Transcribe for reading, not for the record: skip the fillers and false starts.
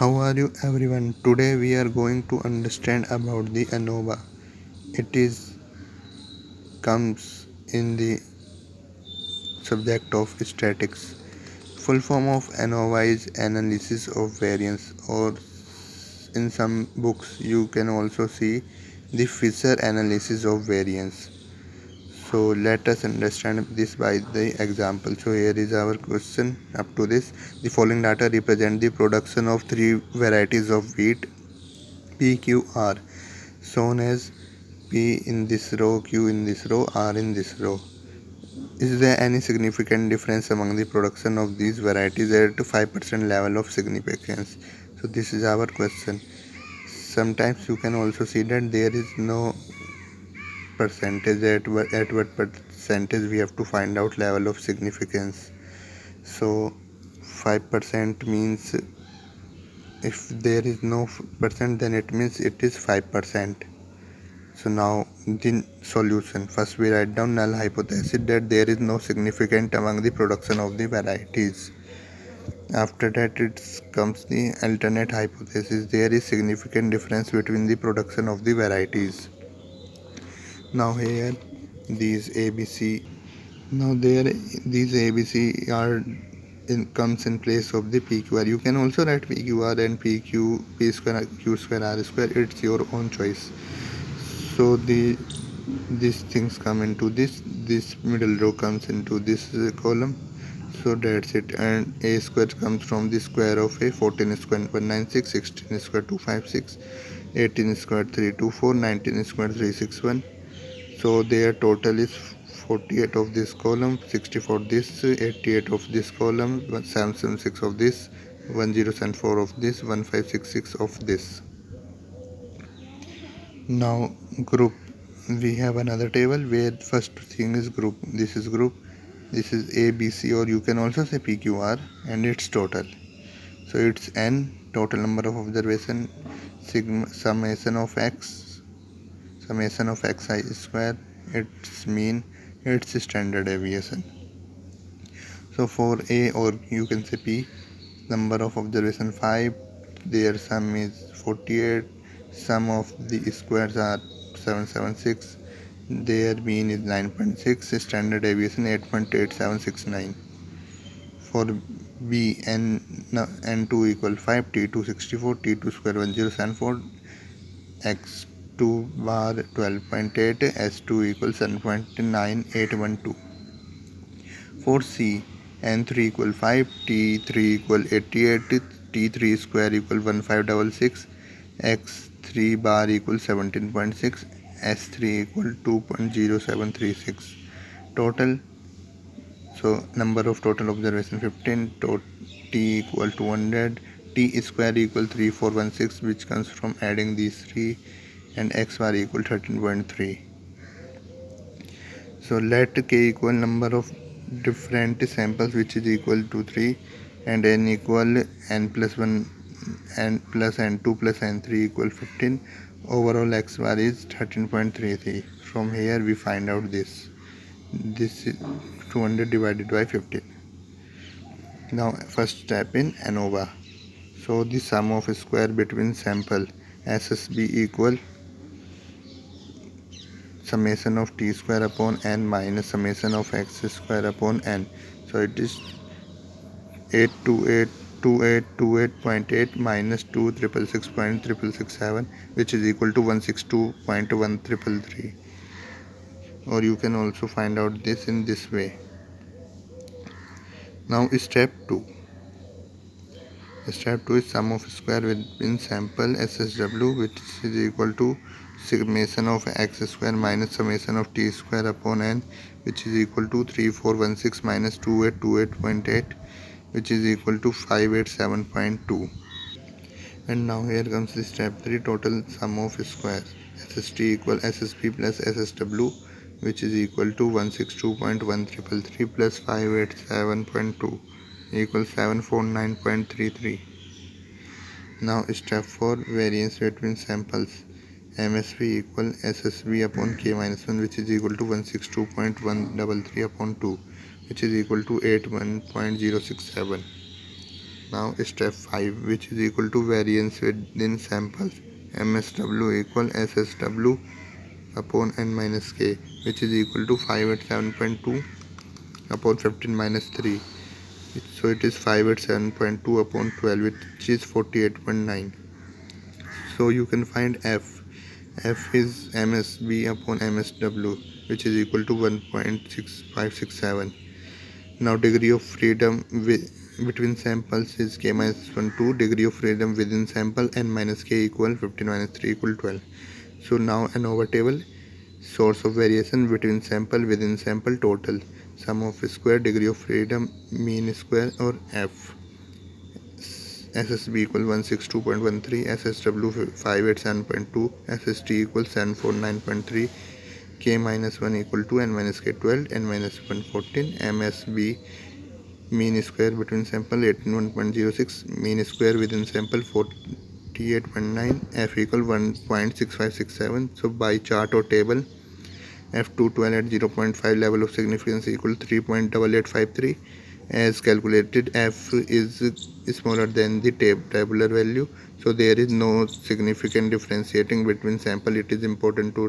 How are you everyone? Today we are going to understand about the ANOVA. It is comes in the subject of statics. Full form of ANOVA is analysis of variance, or in some books you can also see the Fisher analysis of variance. So let us understand this by the example. So here is our question up to this. The following data represent the production of three varieties of wheat PQR, shown as P in this row, Q in this row, R in this row. Is there any significant difference among the production of these varieties at 5% level of significance? So this is our question. Sometimes you can also see that there is no percentage at what percentage we have to find out level of significance. So 5% means if there is no percent, then it means it is 5%. So now the solution. First we write down null hypothesis that there is no significant among the production of the varieties. After that it comes the alternate hypothesis. There is significant difference between the production of the varieties. Now here these ABC. Now there these ABC are comes in place of the PQR. You can also write PQR and PQ P square Q square R square. It's your own choice. So these things come into this middle row comes into this column. So that's it. And a square comes from the square of a 14 square 196, 16 square 256, 18 square 324, 19 square 361. So their total is 48 of this column, 64 this, 88 of this column, 776 of this, 1074 of this, 1566 of this. Now group, we have another table where first thing is group. This is group, this is A, B, C, or you can also say PQR, and its total. So it's n, total number of observation, sigma summation of xi square, its mean, its standard deviation. So for A, or you can say P, number of observation 5, their sum is 48, sum of the squares are 776, their mean is 9.6, standard deviation 8.8769. For B, n2 equal 5, t2 64, t2 square 1074, x2 bar 12.8, s2 equals 7.9812. For C, n3 equal 5, t3 equal 88, t3 square equal 1566, x3 bar equal 17.6, s3 equal 2.0736. Total, so number of total observation 15, t equal 200, t square equal 3416, which comes from adding these three, and x bar equal 13.3. So let k equal number of different samples which is equal to 3, and n equal n plus 1 n plus n2 plus n3 equal 15. Overall x bar is 13.33. From here we find out this. This is 200 divided by 15. Now first step in ANOVA. So the sum of square between sample SSB equal summation of t square upon n minus summation of x square upon n. So it is 82828.8 minus 2666.667, which is equal to 162.1333. Or you can also find out this in this way. Now step 2. Step 2 is sum of square within sample SSW, which is equal to summation of x square minus summation of t square upon n, which is equal to 3416 minus 2828.8, which is equal to 587.2. And now here comes the step 3, total sum of squares. SST equal SSP plus SSW, which is equal to 162.1333 plus 587.2 equals 749.33. Now step 4, variance between samples. MSV equal SSV upon K minus 1, which is equal to 162.133 upon 2, which is equal to 81.067. Now step 5, which is equal to variance within samples. MSW equal SSW upon n minus k, which is equal to 5 at 7.2 upon 15 minus 3. So it is 5 at 7.2 upon 12, which is 48.9. So you can find F. F is MSB upon MSW, which is equal to 1.6567. Now degree of freedom between samples is k minus 1 2. Degree of freedom within sample n minus k equal 15 minus 3 equal 12. So now ANOVA table. Source of variation between sample within sample total. Sum of square, degree of freedom, mean square, or F. SSB equal 162.13, SSW 587.2, SST equal 749.3, K minus 1 equal to N minus K 12, N minus 1 14, MSB mean square between sample 81.06, mean square within sample 48.9, F equal 1.6567. So by chart or table, F212 at 0.5 level of significance equal 3.8853. As calculated, F is smaller than the tabular value, so there is no significant differentiating between sample. It is important to